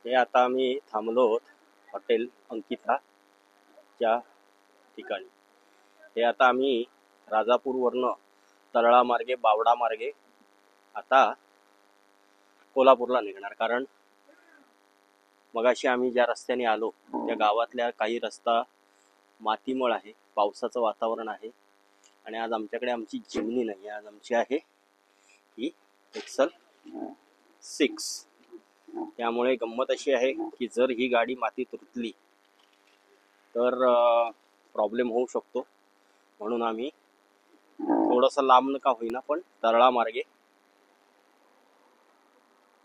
हे आता आम्ही थांबलो हॉटेल अंकिताच्या ठिकाणी। हे आता आम्ही राजापूरवरनं तळा मार्गे बावडा मार्गे आता कोल्हापूरला निघणार। कारण मगाशी आम्ही ज्या रस्त्याने आलो त्या गावातल्या काही रस्ता मातीमळ आहे, पावसाचं वातावरण आहे आणि आज आमच्याकडे आमची जिमनी नाही, आज आमची आहे ही एक्सल 6। त्यामुळे गंमत अशी आहे की जर ही गाडी मातीत रुतली तर प्रॉब्लेम होऊ शकतो, म्हणून आम्ही थोडंसं लांब का होईना पण तळा मार्गे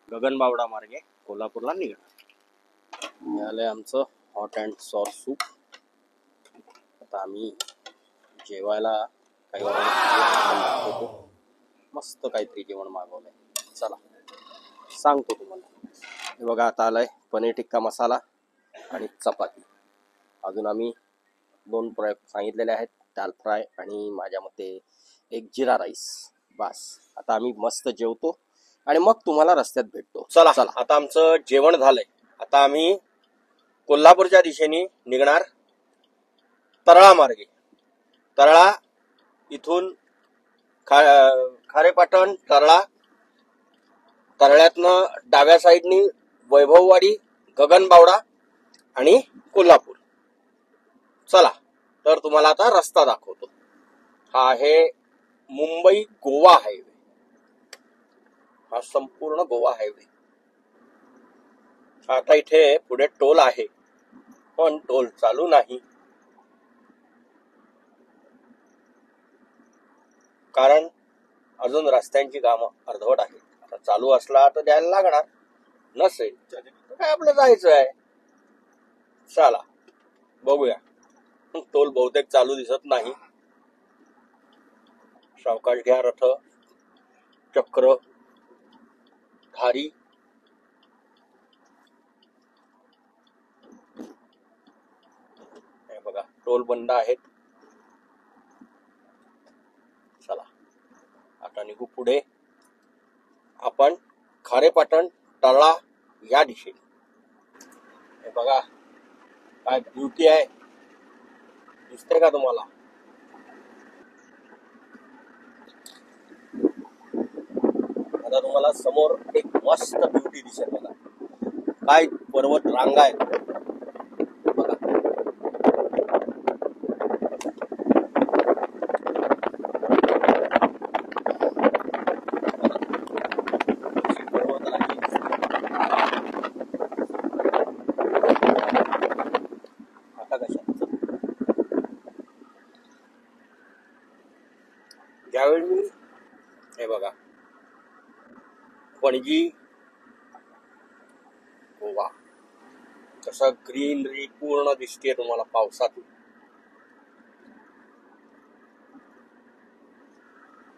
गगनबावडा मार्गे कोल्हापूरला निघणार। मिळालंय आमचं हॉट अँड सॉस सूप। आता आम्ही जेवायला काही मस्त काहीतरी जेवण मागवलंय, चला सांगतो तुम्हाला। हे बघा आता आलाय पनीर टिक्का मसाला आणि चपाती। अजून आम्ही 2 प्रयोग सांगितलेले आहेत, दाल फ्राय आणि माझ्या मते एक जिरा राईस। बस आता आम्ही मस्त जेवतो आणि मग तुम्हाला रस्त्यात भेटतो। चला आता आमचं जेवण झालंय, आता आम्ही कोल्हापूरच्या दिशेने निघणार तळा मार्गे। तळा इथून खारेपाटण तळा, तळ्यातनं डाव्या साईडनी वैभववाडी, गगनबावडा आणि कोल्हापूर। चला तर तुम्हाला आता रस्ता दाखवतो। हा आहे मुंबई गोवा हायवे, हा संपूर्ण गोवा हायवे। आता इथे पुढे टोल आहे पण टोल चालू नाही, कारण अजून रस्त्यांची कामं अर्धवट आहेत। आता चालू असला तर द्यायला लागणार, नसेल तर काय आपलं जायचं आहे। चला बघूया। टोल बहुतेक चालू दिसत नाही, सावकाश घ्या रथ चक्र धारी। हे बघा टोल बंद आहेत। चला आता निघू पुढे आपण खारेपाटण तळा या दिशेने। हे बघा काय ब्युटी आहे, दिसते का तुम्हाला? आता तुम्हाला समोर एक मस्त ब्युटी दिसेल बघा, काय पर्वत रांगा आहेत बघा। आता कशा ज्यावेळी मी हे बघा पणजी गोवा कसं ग्रीनरी पूर्ण दिसते तुम्हाला पावसातून।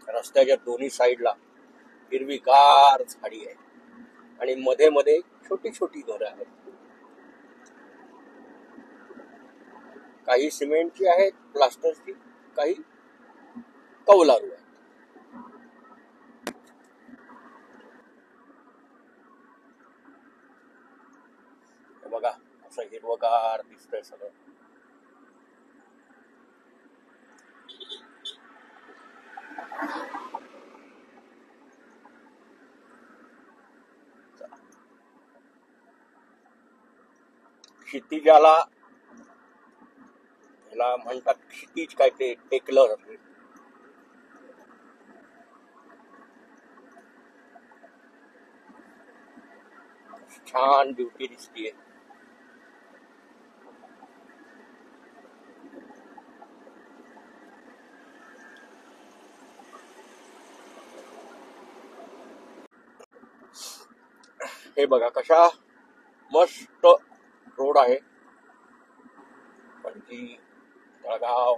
रस्त्याच्या दोन्ही साईडला हिरवीगार झाडी आहे आणि मध्ये मध्ये छोटी छोटी घरं आहेत, काही सिमेंटची आहेत, प्लास्टरची, काही कौलारू आहेत। बघा असं हिरवगार दिसतंय सगळं। क्षितिजाला ह्याला म्हणतात क्षितिज, काय ते टेकलं छान ब्युटी दिसतीये। हे बघा कशा मस्त रोड आहे, पणजी तळगाव।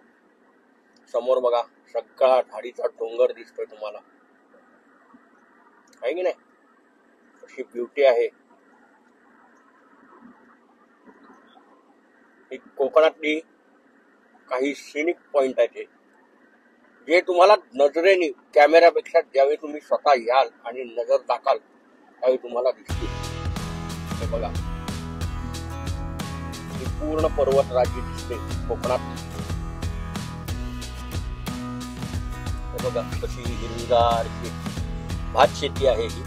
समोर बघा सगळा झाडीचा डोंगर दिसतोय तुम्हाला, आहे की नाही? अशी ब्युटी आहे ही कोकणातली। काही सिनिक पॉइंट आहेत जे तुम्हाला नजरेने कॅमेरापेक्षा ज्यावेळी तुम्ही स्वतः याल आणि नजर टाकाल त्यावेळी तुम्हाला दिसतील। बघा, ही पूर्ण पर्वतराजी दिसते कोकणात. हे बघा कशी हिरवीगार भात शेती आहे ही.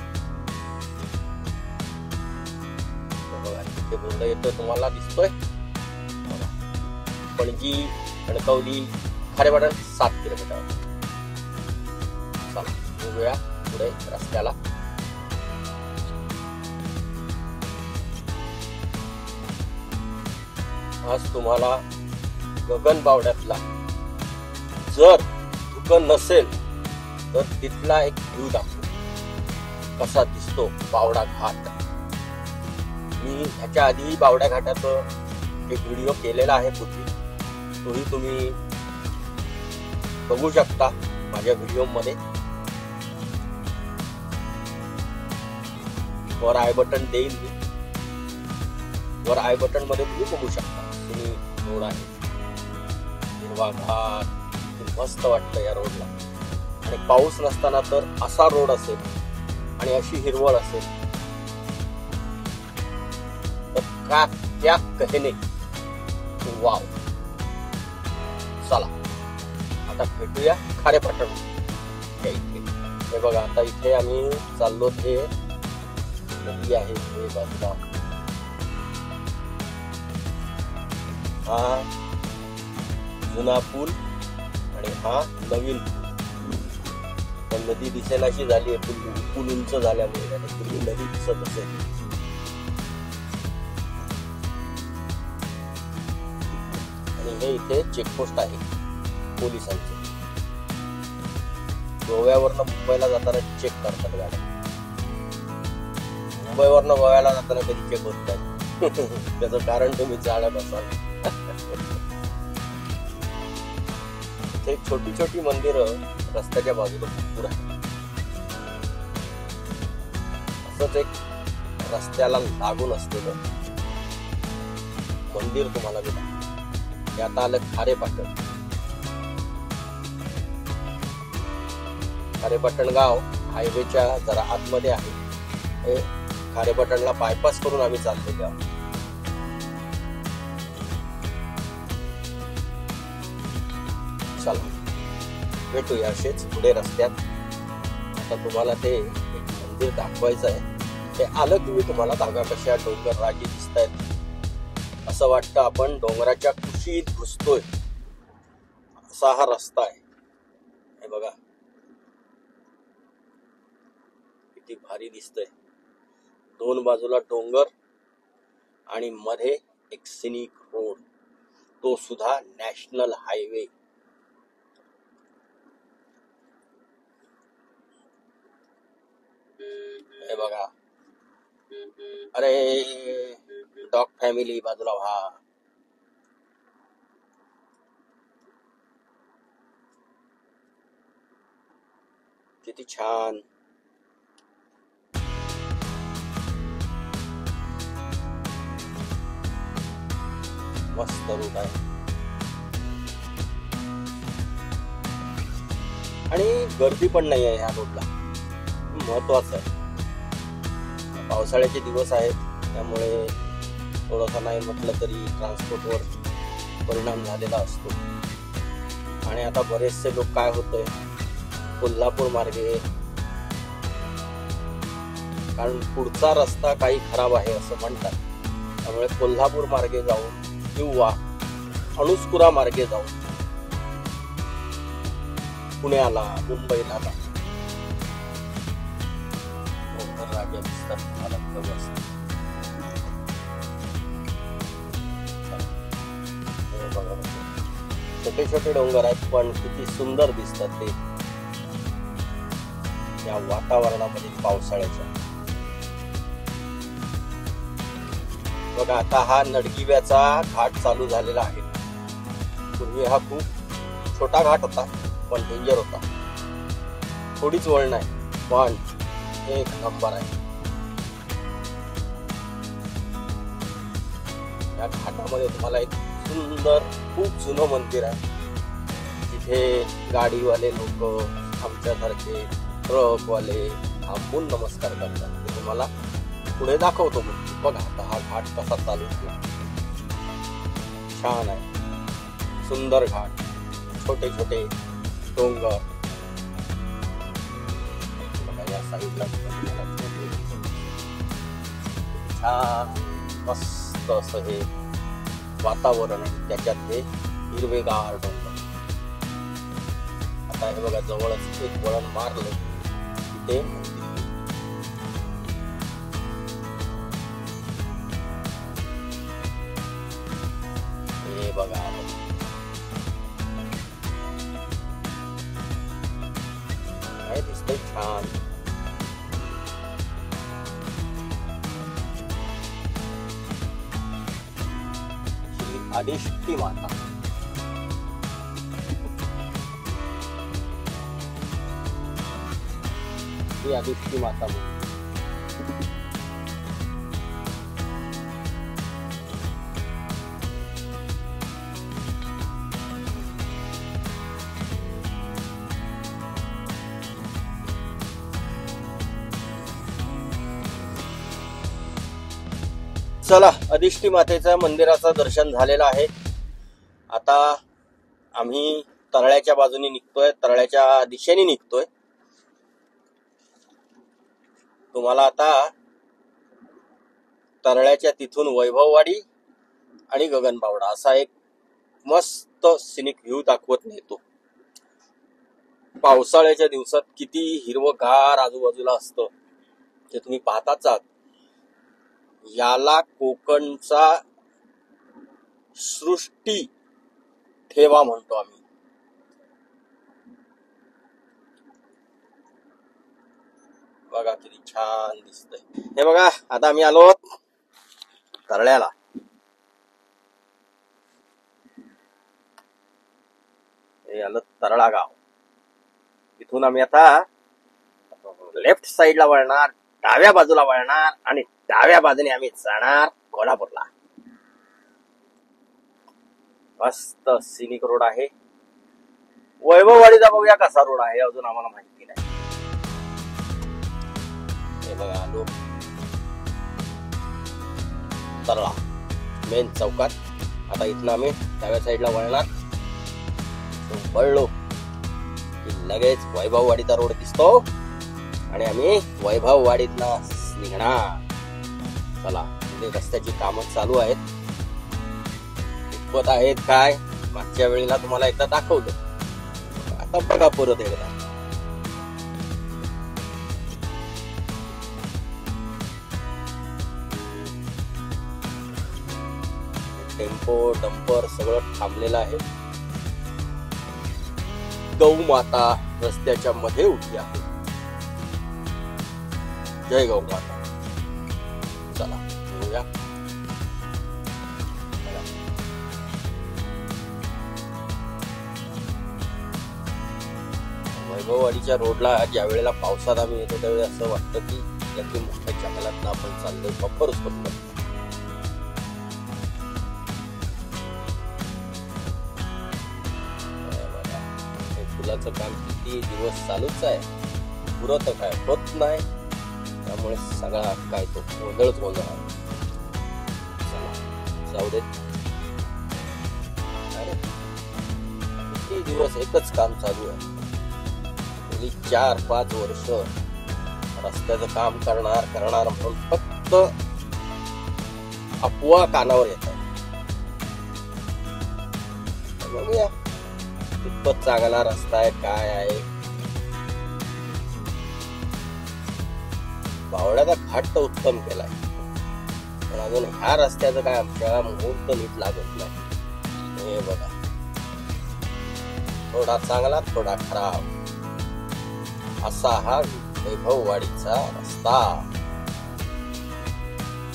बघा इथे बोर्ड येतोय, तुम्हाला दिसतोय. पणजी, कणकवली, खारेपाटण 7 किलोमीटर. चला बघूया पुढे रस्त्याला. आज तुम्हाला गगनबावड्यातला जर धुकं नसेल तर तिथला एक व्ह्यू दाखवतो, कसा दिसतो बावडा घाट. मी ह्याच्या आधी बावडा घाटाचं एक व्हिडिओ केलेला आहे पूर्वी, तोही तुम्ही बघू शकता माझ्या व्हिडिओ मध्ये. वर आय बटन देईल मी, वर आय बटन मध्ये तुम्ही बघू शकता. तुम्ही रोड आहे, हिरवा घाट, मस्त वाटतं या रोडला. आणि पाऊस नसताना तर असा रोड असेल आणि अशी हिरवळ असेल तर का क्या कहने. वाव. चला आता भेटूया खारेपाटण इथे. हे बघा आता इथे आम्ही चाललो, ते नदी आहे हे बाजूला. हा जुना पूल आणि हा नवीन पूल. पण नदी दिसेनाशी झाली आहे, पूल उंच झाल्यामुळे पूर्वी नदी दिसत असेल. आणि हे इथे चेकपोस्ट आहे पोलिसांचे. गोव्यावरनं मुंबईला जाताना चेक करतात गाड्या, मुंबईवरनं गोव्याला जाताना कधी चेक होत नाही. त्याचं कारण तुम्ही जाणत असाल. इथे छोटी छोटी मंदिरं रस्त्याच्या बाजूला भरपूर आहे. असंच एक रस्त्याला लागून असलेलं मंदिर तुम्हाला मिळालं. हे आता आलं खारेपाटण. खारेपाटण गाव हायवेच्या जरा आतमध्ये आहे. हे खारेपाटणला बायपास करून आम्ही चाललेलो आहोत. चला भेटूया असेच पुढे रस्त्यात. आता तुम्हाला ते एक मंदिर दाखवायचं आहे. ते आलं की मी तुम्हाला दागा कशा डोंगर राजी दिसत आहेत. असं वाटतं आपण डोंगराच्या कुशीत घुसतोय असा हा रस्ता आहे. हे बघा किती भारी दिसतंय. 2 बाजूला डोंगर आणि मध्ये एक सिनिक रोड, तो सुद्धा नॅशनल हायवे. हे बघा, अरे डॉग फॅमिली बाजूला व्हा. किती छान. मस्त रूट आहे आणि गर्दी पण नाही आहे या रोडला. महत्वाचं आहे. पावसाळ्याचे दिवस आहेत त्यामुळे थोडासा नाही म्हटलं तरी ट्रान्सपोर्टवर परिणाम झालेला असतो. आणि आता बरेचसे लोक काय होतंय, कोल्हापूर मार्गे, कारण पुढचा रस्ता काही खराब आहे असं म्हणतात, त्यामुळे कोल्हापूर मार्गे जाऊन किंवा अणुस्कुरा मार्गे जाऊन पुण्याला, मुंबईला राजा दिसतात तुम्हाला. छोटे छोटे डोंगर आहेत पण किती सुंदर दिसतात ते या वातावरणामध्ये पावसाळ्याच्या. बघा आता हा नडगिव्याचा घाट चालू झालेला आहे. पूर्वी हा खूप छोटा घाट होता पण डेंजर होता. थोडीच वळण आहे पण एक नंबर आहे. या घाटामध्ये तुम्हाला एक सुंदर खूप जुनं मंदिर आहे. तिथे गाडीवाले लोक आमच्यासारखे ट्रकवाले थांबून नमस्कार करतात. ते तुम्हाला पुढे दाखवतो मग. बघा आता हा घाट कसा चालू आहे. छान आहे, सुंदर घाट, छोटे छोटे डोंगर. बघा या साईडला छान मस्त असं हे वातावरण आहे, त्याच्यात हे हिरवेगार डोंगर. आता हे बघा जवळच एक वळण मारलं तिथे हे बघा काय दिसतंय छान. श्री आदिशक्ती माता. श्री आदिशक्ती माता. चला, अधिष्ठी मातेच्या मंदिराचं दर्शन झालेलं आहे. आता आम्ही तरळ्याच्या बाजूने निघतोय, तरळ्याच्या दिशेने निघतोय. तुम्हाला आता तरळ्याच्या तिथून वैभववाडी आणि गगनबावडा असा एक मस्त सिनिक व्ह्यू दाखवत नेतो. पावसाळ्याच्या दिवसात किती हिरवगार आजूबाजूला असतं ते तुम्ही पाहताच आहात. याला कोकणचा सृष्टी ठेवा म्हणतो आम्ही. बघा किती छान दिसतंय हे. बघा आता आम्ही आलो तरळ्याला. हे आलं तरळा गाव. इथून आम्ही आता लेफ्ट साइडला वळणार, डाव्या बाजूला वळणार आणि डाव्या बाजूने आम्ही जाणार कोल्हापूरला. मस्त सिनिक रोड आहे. वैभववाडीचा बघूया कसा रोड आहे, अजून आम्हाला माहिती नाही. हे बघा आलो तरळा मेन चौकात. आता इथनं आम्ही डाव्या साईडला वळणार. वळलो की लगेच वैभववाडीचा रोड दिसतो आणि आम्ही वैभववाडीतनं निघणार. चला, म्हणजे रस्त्याची कामं चालू आहेत. कितपत आहेत काय मागच्या वेळेला तुम्हाला एकदा दाखवलं. आता बघा परत एकदा. टेम्पो डंपर सगळं थांबलेलं आहे. गौ माता रस्त्याच्या मध्ये उभी आहे. जय गौ माता. चला बघूया. वैभववाडीच्या रोडला ज्या वेळेला पावसात आम्ही येतो त्यावेळी असं वाटतं की याची मोठ्या जंगलात आपण चाललोय. बंपरच पडतो. फुलाचं काम किती दिवस चालूच आहे, पुरत काय होत नाही. त्यामुळे सगळा काय तो गोंधळच गोंधळ आहे. जाऊ देत. अरे किती दिवस एकच काम चालू आहे. 4-5 वर्ष रस्त्याचं काम करणार म्हणून फक्त अफवा कानावर येत आहे. बघूया कितपत चांगला रस्ता आहे काय आहे. बावड्याचा घाट तर उत्तम केलाय, पण अजून ह्या रस्त्याचं काय आमच्या मुहूर्त नीट लागत नाही. हे बघा, थोडा चांगला थोडा खराब असा हा वैभववाडीचा रस्ता.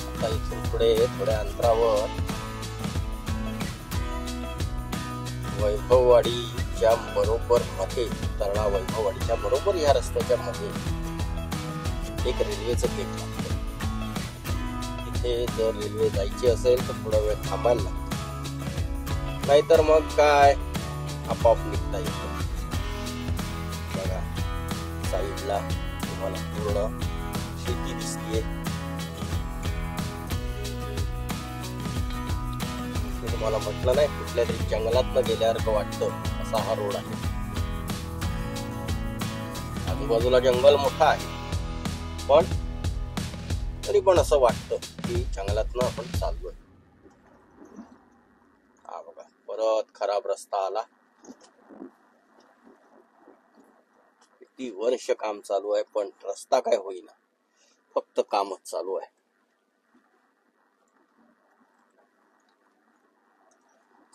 आता इथून पुढे थोड्या अंतरावर वैभववाडीच्या बरोबर मध्ये, तरळा वैभववाडीच्या बरोबर या रस्त्याच्या मध्ये एक रेल्वेचं गेट लागतं. तिथे जर रेल्वे जायची असेल तर थोडा वेळ थांबायला लागतो, नाहीतर मग काय आपोआप निघता येतं. बघा साईडला तुम्हाला पूर्ण शेती दिसतीये. तुम्हाला म्हटलं नाही, कुठल्या तरी जंगलात गेल्यासारखं वाटतं असा हा रोड आहे. आजूबाजूला जंगल मोठा आहे, पण तरी पण असं वाटतं की जंगलातनं आपण चाललोय. हा बघा, परत खराब रस्ता आला. किती वर्ष काम चालू आहे, पण रस्ता काय होईना, फक्त कामच चालू आहे.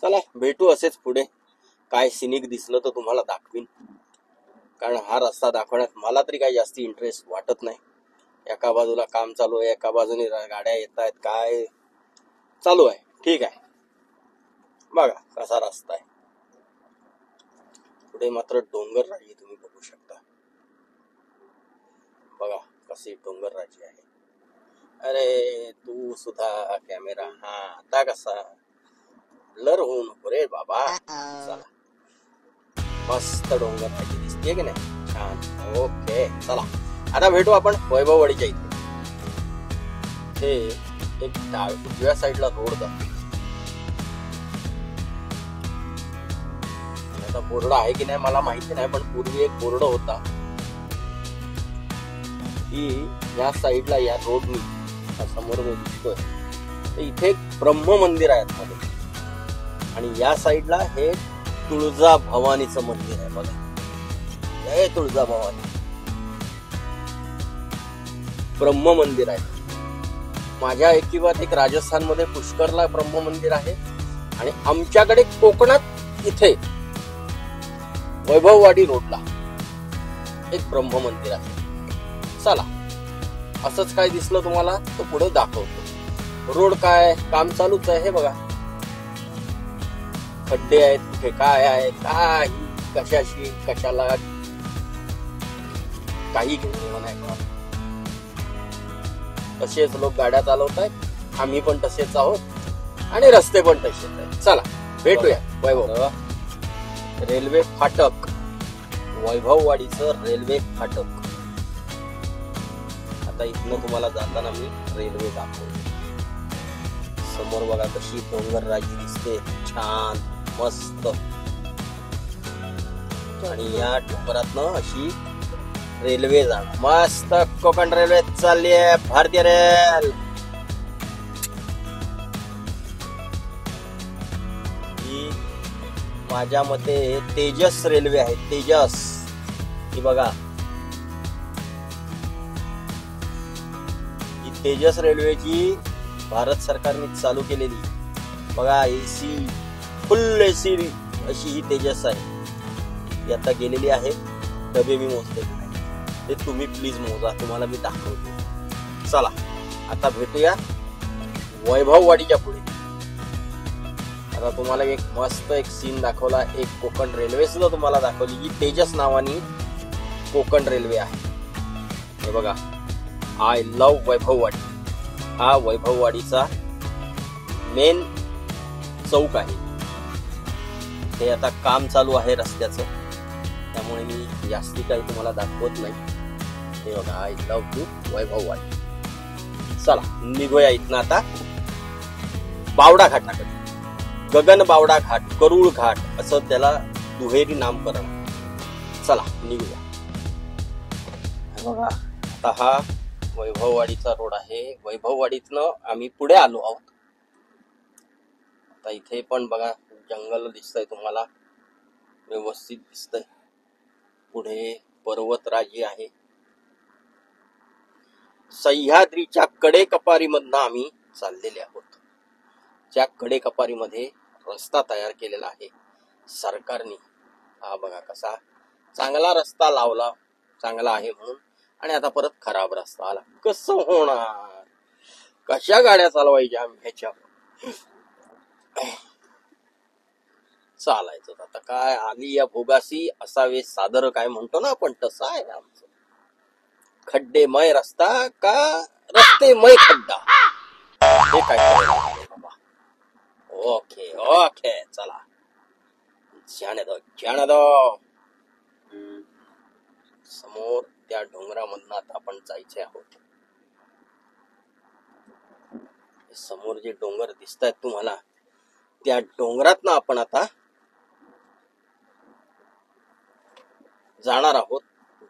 चला भेटू असेच पुढे. काय सिनिक दिसलं तर तुम्हाला दाखवीन, कारण हा रस्ता दाखवण्यात मला तरी काही जास्ती इंटरेस्ट वाटत नाही. एका बाजूला काम चालू आहे, एका बाजूने गाड्या येत आहेत, काय चालू आहे. ठीक आहे, बघा कसा रस्ता आहे. पुढे मात्र डोंगर राजी तुम्ही बघू शकता. बघा कशी डोंगर राजी आहे. अरे तू सुद्धा कॅमेरा, हा आता कसा ब्लर होऊ नको रे बाबा. चला, मस्त डोंगर राजी दिसते की नाही, छान. ओके चला, आता भेटू आपण वैभववाडीच्या इथे. ते एक उजव्या साईडला रोड जातो. आता बोर्ड आहे की नाही मला माहिती नाही, पण पूर्वी एक बोर्ड होता की या साईडला, या रोडनी समोर दिसतोय इथे एक ब्रह्म मंदिर आहे मध्ये, आणि या साईडला हे तुळजा भवानीचं मंदिर आहे. बघा, जय तुळजा भवानी, ब्रह्म मंदिर आहे. माझ्या ऐकिवात एक राजस्थान मध्ये पुष्करला ब्रह्म मंदिर आहे, आणि आमच्याकडे कोकणात इथे वैभववाडी रोडला एक ब्रह्म मंदिर आहे. चला, असंच काय दिसलं तुम्हाला तर पुढे दाखवतो. रोड काय काम चालूच आहे. हे बघा, खड्डे आहेत, कुठे काय आहे, काही कशाशी कशाला काही घेऊन नाही. तसेच लोक गाड्या चालवत आहेत, आम्ही पण तसेच आहोत, आणि रस्ते पण तसेच आहेत. चला भेटूया वैभव. रेल्वे फाटक, वैभववाडीचं रेल्वे फाटक. आता इथनं तुम्हाला जाताना मी रेल्वे दाखवतो. समोर बघा कशी डोंगर राजी दिसते, छान मस्त. आणि या डोंगरातनं अशी रेल्वे जाणार, मस्त कोकण रेल्वे चालली आहे, भारतीय रेल. ही माझ्या मते तेजस रेल्वे आहे, तेजस. ही बघा, ही तेजस रेल्वेची भारत सरकारने चालू केलेली. बघा, एसी, फुल एसी अशी ही तेजस आहे. ती आता गेलेली आहे. डबे मी मोजले नाही, ते तुम्ही प्लीज मोजा, तुम्हाला मी दाखवतो. चला आता भेटूया वैभववाडीच्या पुढे. आता तुम्हाला एक मस्त एक सीन दाखवला, एक कोकण रेल्वे सुद्धा तुम्हाला दाखवली. ही तेजस नावानी कोकण रेल्वे आहे. हे बघा, आय लव्ह वैभववाडी. हा वैभववाडीचा मेन चौक आहे. हे आता काम चालू आहे रस्त्याचं, त्यामुळे मी जास्ती काही तुम्हाला दाखवत नाही. हे बघा, आय लव्ह टू वैभववाडी. चला निघूया इथनं आता बावडा घाटाकडे. गगन बावडा घाट, करूळ घाट असं त्याला दुहेरी नामकरण. चला निघूया. बघा, आता हा वैभववाडीचा रोड आहे. वैभववाडीतनं आम्ही पुढे आलो आहोत. आता इथे पण बघा जंगल दिसतंय तुम्हाला, व्यवस्थित दिसतंय. पुढे पर्वतराजी आहे. सह्याद्रीच्या कडेकपारीमधनं आम्ही चाललेले आहोत. त्या कडेकपारीमध्ये रस्ता तयार केलेला आहे सरकारने. हा बघा कसा चांगला रस्ता लावला, चांगला आहे म्हणून, आणि आता परत खराब रस्ता आला. कसं होणार, कशा गाड्या चालवायच्या आम्ही ह्याच्या. चालायचं आता काय, आली या भोगासी असावे सादर, काय म्हणतो ना आपण, तसं आहे आमचं. खड्डेमय रस्ता का रस्तेमय खड्डा, हे काय बाबा. ओके ओके चला, जाणे दो. समोर त्या डोंगरामधनं आता आपण जायचे आहोत. समोर जे डोंगर दिसत आहेत तुम्हाला, त्या डोंगरातनं आपण आता जाणार आहोत,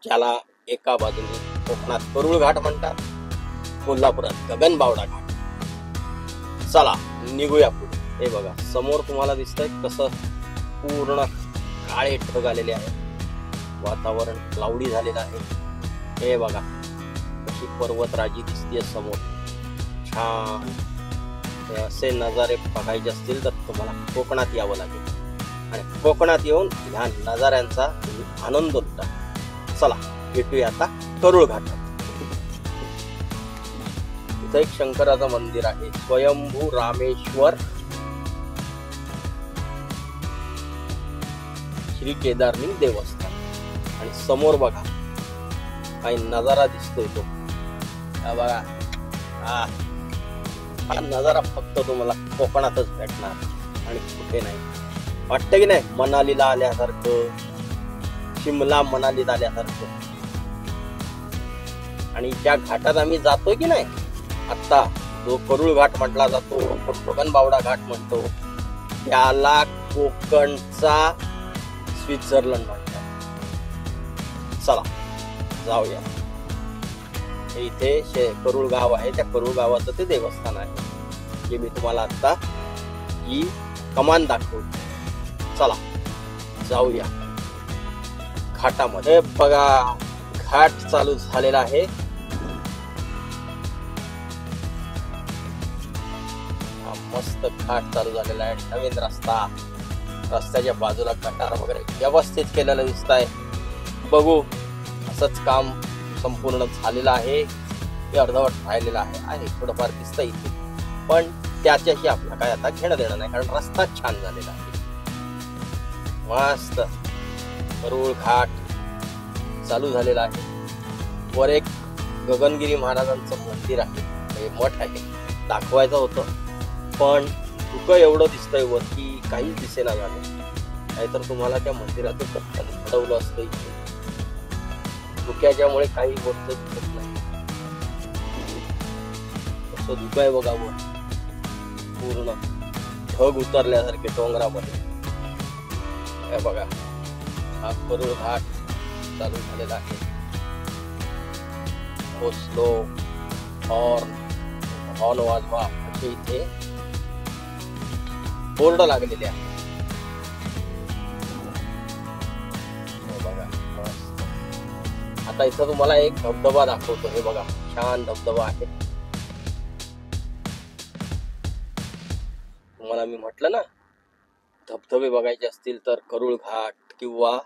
ज्याला एका बाजूने कोकणात करुळ घाट म्हणतात, कोल्हापुरात गगनबावडा घाट. चला निघूया पुढे. हे बघा समोर तुम्हाला दिसतंय कसं पूर्ण काळे ढग आलेले आहेत, वातावरण क्लाउडी झालेलं आहे. हे बघा कशी पर्वतराजी दिसतीये समोर. छान असे नजारे बघायचे असतील तर तुम्हाला कोकणात यावं लागेल आणि कोकणात येऊन ह्या नजाऱ्यांचा आनंद लुटा. चला भेटूया आता करुळ घाटात. इथं एक शंकराचं मंदिर आहे, स्वयंभू रामेश्वर श्री केदारलिंग देवस्थान. आणि समोर बघा काही नजारा दिसतोय तो. बघा हा नजारा फक्त तुम्हाला कोकणातच भेटणार आणि कुठे नाही. वाटतं की नाही मनालीला आल्यासारखं, शिमला मनालीत आल्यासारखं. आणि ज्या घाटात आम्ही जातोय की नाही आता, जो करुळ घाट म्हटला जातो, गगनबावडा घाट म्हणतो, त्याला कोकणचा स्वित्झर्लंड म्हणतात. चला जाऊया. इथे करुळ गाव आहे, त्या करुळ गावाचं ते देवस्थान आहे, जे मी तुम्हाला आता ही कमान दाखवली. चला जाऊया घाटामध्ये. बघा घाट चालू झालेला आहे. मस्त घाट चालू झालेला आहे. नवीन रस्त्याच्या बाजूला गटार वगैरे व्यवस्थित केलेलं दिसत आहे. बघू असंच काम संपूर्ण झालेलं आहे, हे अर्धवट राहिलेलं आहे. थोडंफार दिसतं इथे, पण त्याच्याशी आपलं काय आता घेणं देणं नाही, कारण रस्ता छान झालेला आहे. मस्त करुळ घाट चालू झालेला आहे. वर एक गगनगिरी महाराजांचं मंदिर आहे, हे मठ आहे, दाखवायचं होतं पण धुकं एवढं दिसतंय वर की काहीच दिसेना झालं. नाहीतर तुम्हाला त्या मंदिराचं दर्शन घडवलं असतं. इथे धुक्याच्यामुळे काही गोष्ट दिसत नाही. असं धुकं आहे बघा वर, पूर्ण ढग उतरल्यासारखे डोंगरामध्ये. हे बघा हा करुळ घाट चालू झालेला आहे. पोचलो, हॉर्न वाजवा असे इथे बोर्ड लागलेले आहे. बघा आता इथं तुम्हाला एक धबधबा दाखवतो. हे बघा छान धबधबा आहे. तुम्हाला मी म्हटलं ना, धबधबे बघायचे असतील तर करुळ घाट किंवा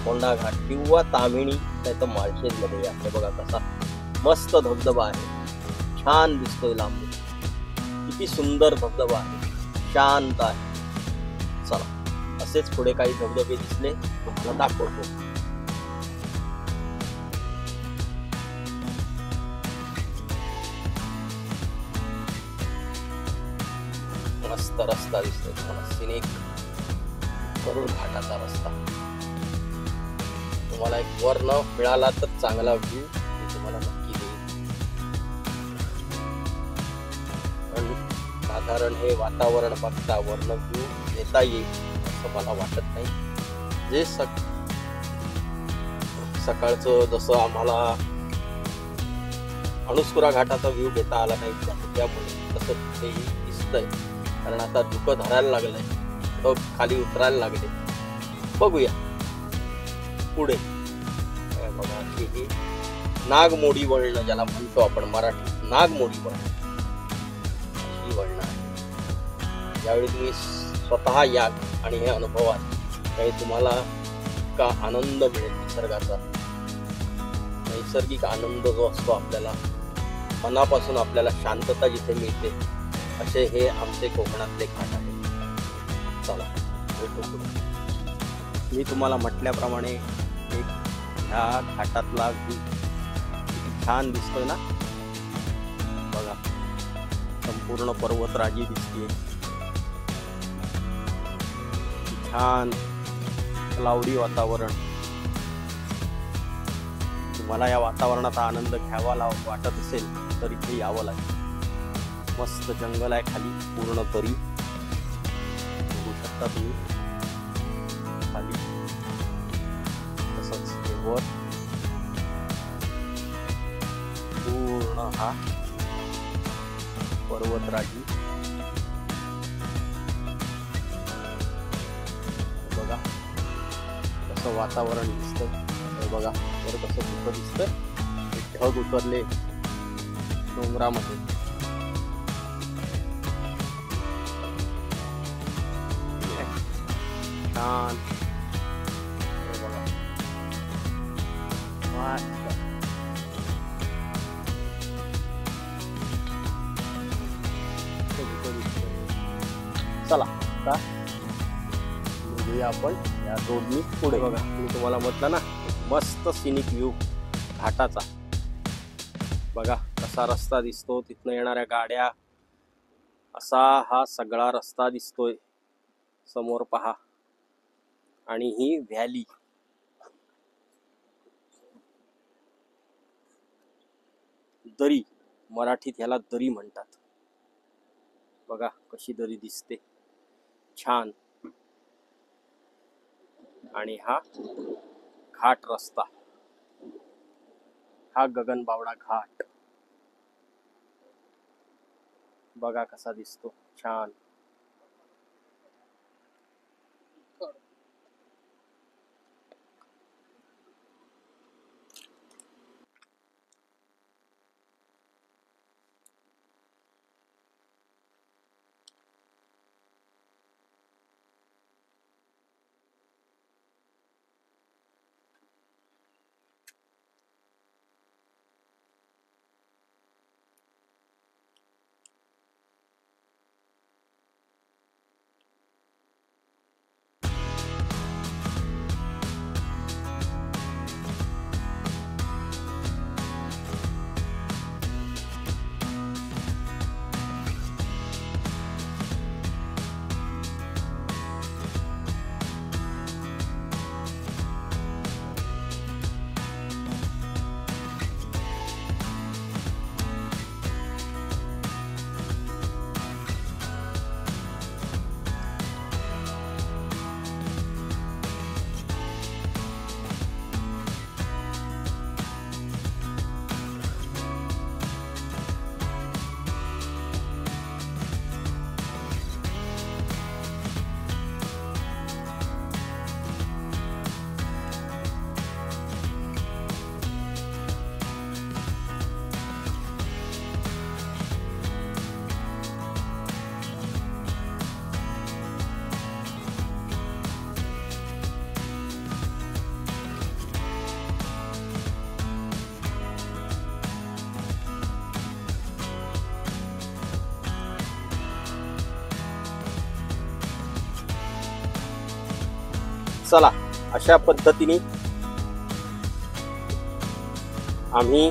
कोंढा घाट किंवा तामिणी नाही तर माळशेज मध्ये या. हे बघा कसा मस्त धबधबा आहे, छान दिसतोय लांब. किती सुंदर धबधबा आहे, शांत आहे. चला असेच पुढे काही धबधबे दिसले तुम्हाला दाखवतो. मस्त रस्ता दिसतोय तुम्हाला, सिनिक करुळ घाटाचा रस्ता. तुम्हाला एक वर्ण मिळाला तर चांगला व्ह्यू तुम्हाला नक्की देईल. पण साधारण हे वातावरण बघता वर्ण व्ह्यू देता येईल असं मला वाटत नाही. जे सकाळचं जसं आम्हाला अणुस्कुरा घाटाचा व्ह्यू घेता आला नाही त्यामुळे तसं तेही दिसतंय, कारण आता धुकं धरायला लागलंय, ढग खाली उतरायला लागले. बघूया पुढे. बघा ही नागमोडी वळण ज्याला म्हणतो आपण मराठी, नागमोडी वळण ही वळण आहे. ज्यावेळी तुम्ही स्वतः याल आणि हे अनुभवाल त्यावेळी तुम्हाला का आनंद मिळेल निसर्गाचा. नैसर्गिक आनंद जो असतो आपल्याला मनापासून, आपल्याला शांतता जिथे मिळते, असे हे आमचे कोकणातले घाट आहेत. चला भेटू पुढे. मी तुम्हाला म्हटल्याप्रमाणे एक ह्या घाटातला व्ह्यू छान दिसतोय ना. बघा संपूर्ण पर्वतराजी दिसते, छान क्लाउडी वातावरण. मला या वातावरणाचा आनंद घ्यावा वाटत असेल तर इथे यावं लागेल. मस्त जंगल आहे खाली पूर्ण दरी बघू शकता तुम्ही खाली, तसंच हे वर पूर्ण हा पर्वतराजी बघा कसं वातावरण दिसतं. बघा वर कसं दुःख दिसतंय, ढग उतरले डोंगरामध्ये. छान बघा मस्त. चला आता निघूया आपण या रोडनी पुढे. बघा मी तुम्हाला म्हटलं ना मस्त सिनिक व्ह्यू घाटाचा. बघा कसा रस्ता दिसतो, तिथनं येणाऱ्या गाड्या, असा हा सगळा रस्ता दिसतोय समोर पहा. आणि ही व्हॅली दरी, मराठीत ह्याला दरी म्हणतात. बघा कशी दरी दिसते छान. आणि हा घाट रस्ता, हा गगनबावडा घाट बघा कसा दिसतो छान. चला अशा पद्धतीने आम्ही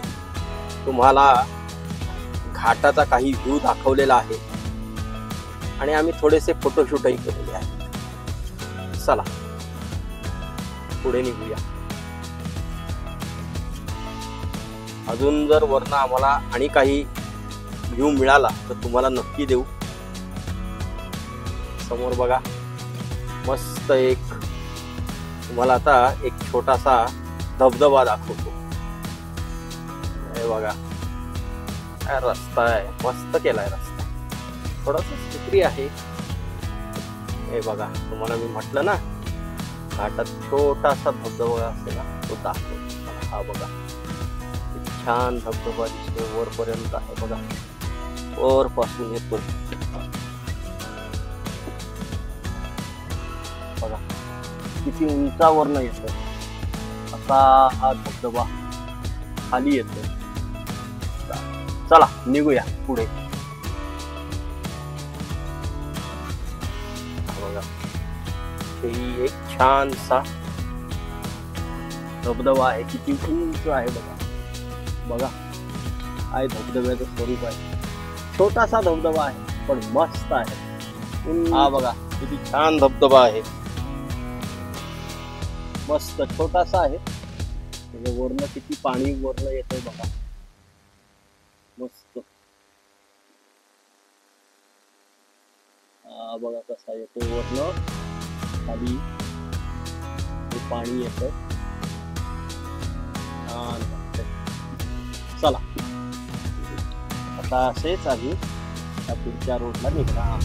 तुम्हाला घाटाचा काही व्ह्यू दाखवलेला आहे आणि आम्ही थोडेसे फोटोशूटही केलेले आहेत. चला पुढे निघूया. अजून जर वरनं आम्हाला आणि काही व्ह्यू मिळाला तर तुम्हाला नक्की देऊ. समोर बघा मस्त एक तुम्हाला आता एक छोटासा धबधबा दाखवतो. हे बघा काय रस्ता आहे, मस्त केलाय रस्ता, थोडासा चित्री आहे. हे बघा तुम्हाला मी म्हटलं ना घाटात छोटासा धबधबा असते ना तो दाखवतो. हा बघा किती छान धबधबा दिसतोय, वरपर्यंत आहे बघा, वर पासून येतो बघा किती उंचावरनं येतो. असा हा धबधबा खाली येतो. चला निघूया पुढे. बघा ही एक छानसा धबधबा आहे, किती उंच आहे बघा. बघा आहे धबधब्याचं स्वरूप आहे, छोटासा धबधबा आहे पण मस्त आहे. हा बघा किती छान धबधबा आहे, मस्त छोटासा आहे म्हणजे वरनं किती पाणी वरनं येतंय बघा, मस्त. बघा कसा येतोय वरनं खाली हे पाणी येतंय. छान वाटतंय. चला आता असेच आम्ही त्या पुढच्या रोडला निघणार.